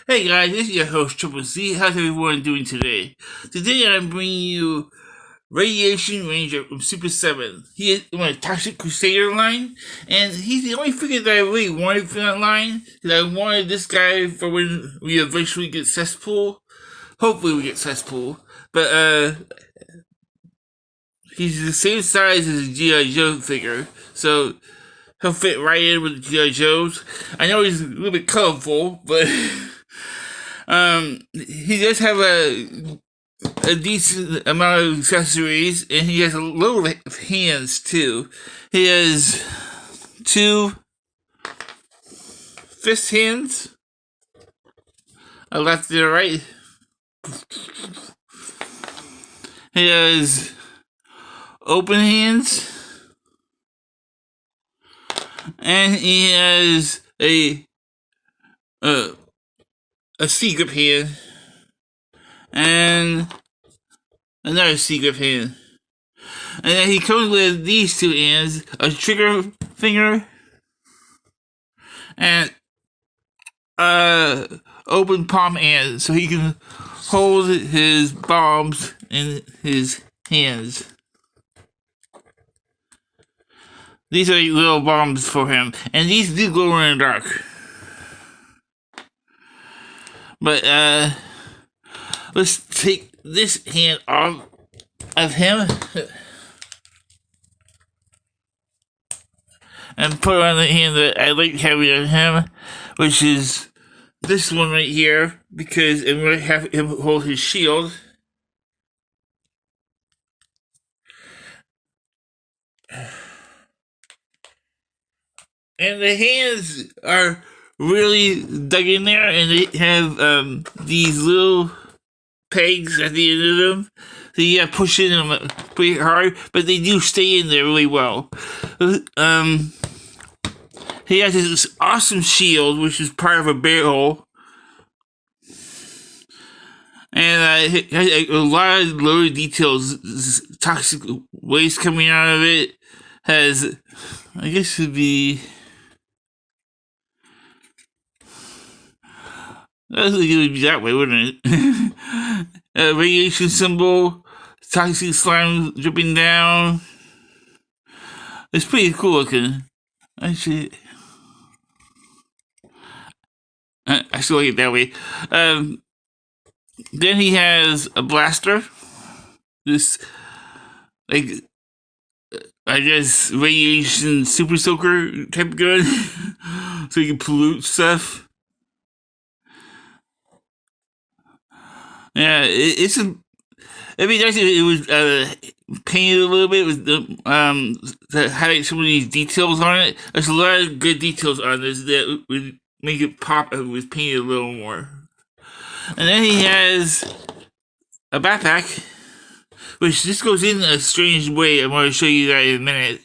Hey guys, this is your host Triple C. How's everyone doing today? Today I'm bringing you Radiation Ranger from Super 7. He is my Toxic Crusader line, and he's the only figure that I really wanted for that line, because I wanted this guy for when we eventually get Cesspool. Hopefully we get Cesspool. But, he's the same size as a G.I. Joe figure, so he'll fit right in with the G.I. Joes. I know he's a little bit colorful, but he does have a decent amount of accessories, and he has a load of hands too. He has two fist hands, a left and a right. He has open hands, and he has a C grip hand, and another C grip hand. And then he comes with these two hands, a trigger finger, and open palm hand, so he can hold his bombs in his hands. These are little bombs for him, and these do glow in the dark. But, let's take this hand off of him and put on the hand that I like having on him, which is this one right here, because I'm going to have him hold his shield. And the hands are really dug in there, and they have these little pegs at the end of them, so you gotta push in them pretty hard, but they do stay in there really well. He has this awesome shield, which is part of a barrel, and it has a lot of loaded details. Toxic waste coming out of it has, I guess it would be, it would be that way, wouldn't it? A radiation symbol, toxic slime dripping down. It's pretty cool looking. Actually, I still like it that way. Then he has a blaster. This, like, I guess, radiation super soaker type gun. So you can pollute stuff. Yeah, it's a. It'd be nice if it was painted a little bit with the to highlight some of these details on it. There's a lot of good details on this that would make it pop if it was painted a little more. And then he has a backpack, which this goes in a strange way. I'm going to show you that in a minute.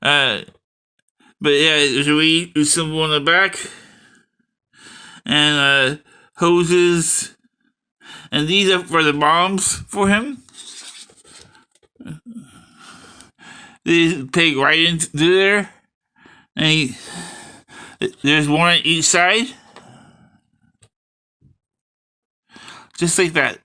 But yeah, there's a radio symbol on the back, and hoses. And these are for the bombs for him. These peg right into there. And there's one on each side. Just like that.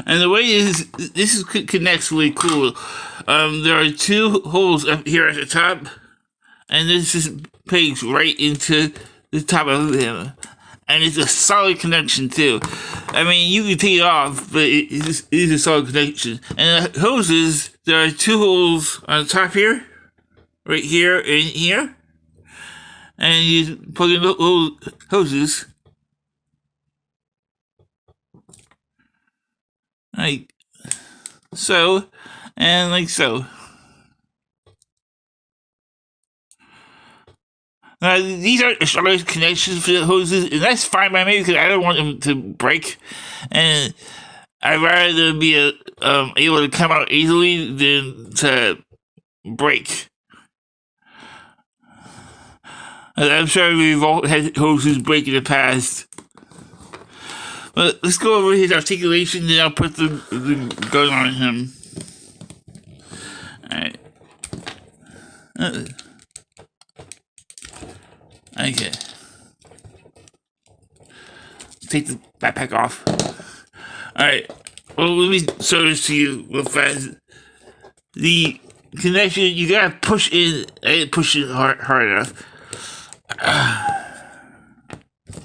And the way this connects really cool. There are two holes up here at the top, and this just pegs right into the top of him, and it's a solid connection too. I mean, you can take it off, but it is a solid connection. And the hoses, there are two holes on the top here, right here and here, and you plug in the hoses like so, and like so. Now, these are solid connections for the hoses, and that's fine by me because I don't want them to break, and I'd rather them be able to come out easily than to break. I'm sure we've all had hoses break in the past. But let's go over his articulation, then I'll put the gun on him. Alright. Okay. Take the backpack off. Alright. Well, let me show this to you real fast. The connection, you gotta push in. I didn't push it hard enough.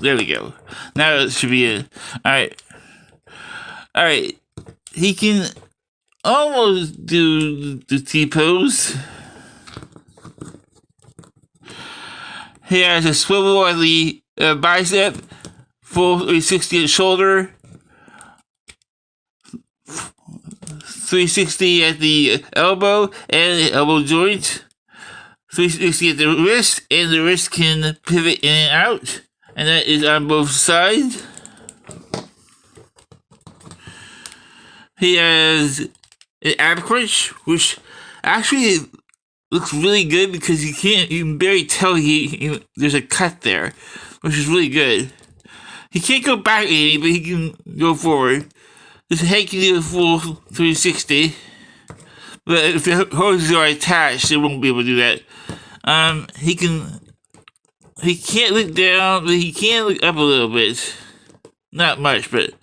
There we go. Now it should be in. Alright. Alright. He can almost do the T-pose. He has a swivel on the bicep, full 360 at the shoulder, 360 at the elbow and the elbow joint, 360 at the wrist, and the wrist can pivot in and out, and that is on both sides. He has an ab crunch, which actually looks really good because you can barely tell there's a cut there, which is really good. He can't go back any, but he can go forward. His head can do a full 360, but if the hoses are attached, it won't be able to do that. He can't look down, but he can look up a little bit. Not much, but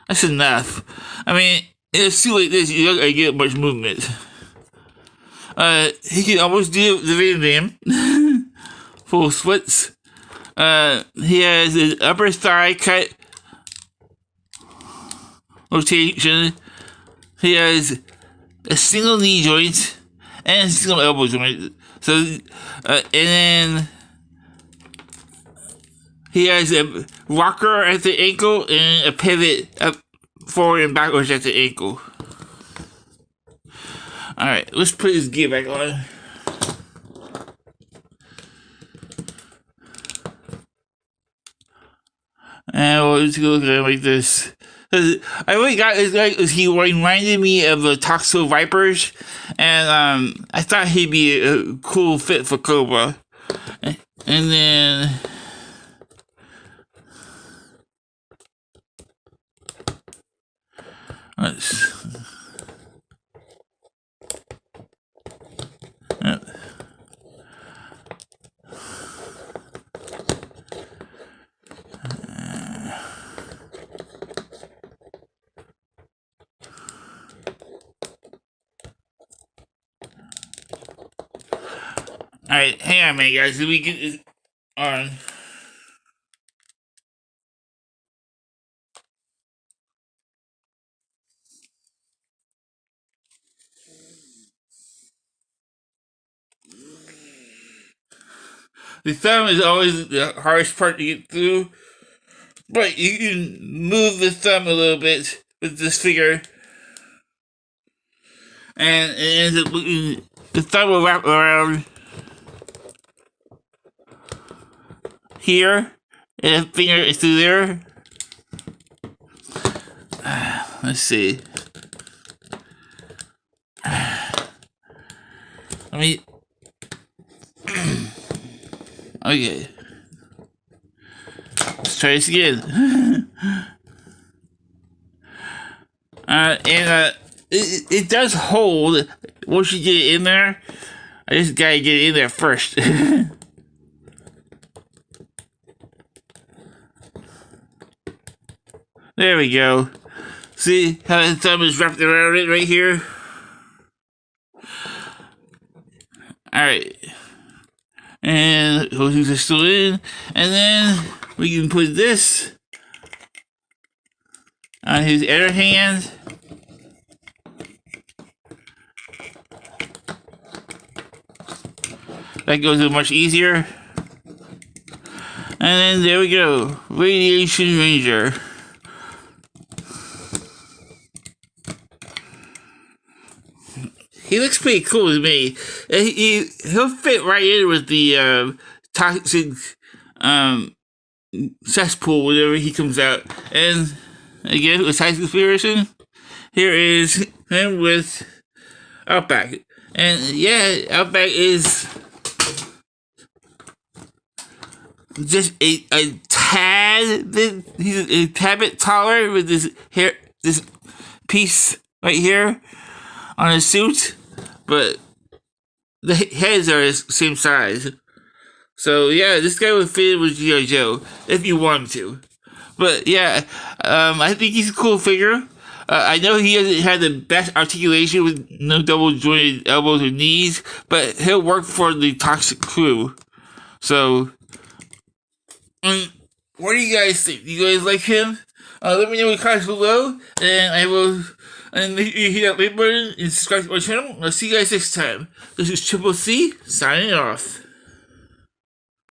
that's enough. I mean, in a suit like this, you're not gonna get much movement. He can almost do the Van Damme. Full splits. He has his upper thigh cut rotation. He has a single knee joint and a single elbow joint. So, and then he has a rocker at the ankle and a pivot up forward and backwards at the ankle. Alright, let's put his gear back on. And we'll just look at him like this. I really got this guy because he reminded me of the Toxo Vipers, and I thought he'd be a cool fit for Cobra. And then let's. Alright, hang on a minute, guys. Let me get this on. The thumb is always the hardest part to get through, but you can move the thumb a little bit with this finger, and it ends up looking. The thumb will wrap around here, and the finger is through there. Let's see. Let me. Okay. Let's try this again. It does hold once you get it in there. I just gotta get it in there first. There we go. See how the thumb is wrapped around it right here? Alright. And those are still in. And then we can put this on his other hand. That goes much easier. And then there we go. Radiation Ranger. He looks pretty cool to me. He'll fit right in with the toxic cesspool whenever he comes out. And again, with size comparison, here is him with Outback. And yeah, Outback is just a tad. He's a tad bit taller with this hair, this piece right here on his suit, but the heads are the same size. So yeah, this guy would fit in with G.I. Joe if you wanted to. But yeah, I think he's a cool figure. I know he hasn't had the best articulation with no double jointed elbows or knees, but he'll work for the Toxic Crew. So, what do you guys think? Do you guys like him? Let me know in the comments below, and I will. And make sure you hit that like button and subscribe to my channel. I'll see you guys next time. This is Triple C signing off.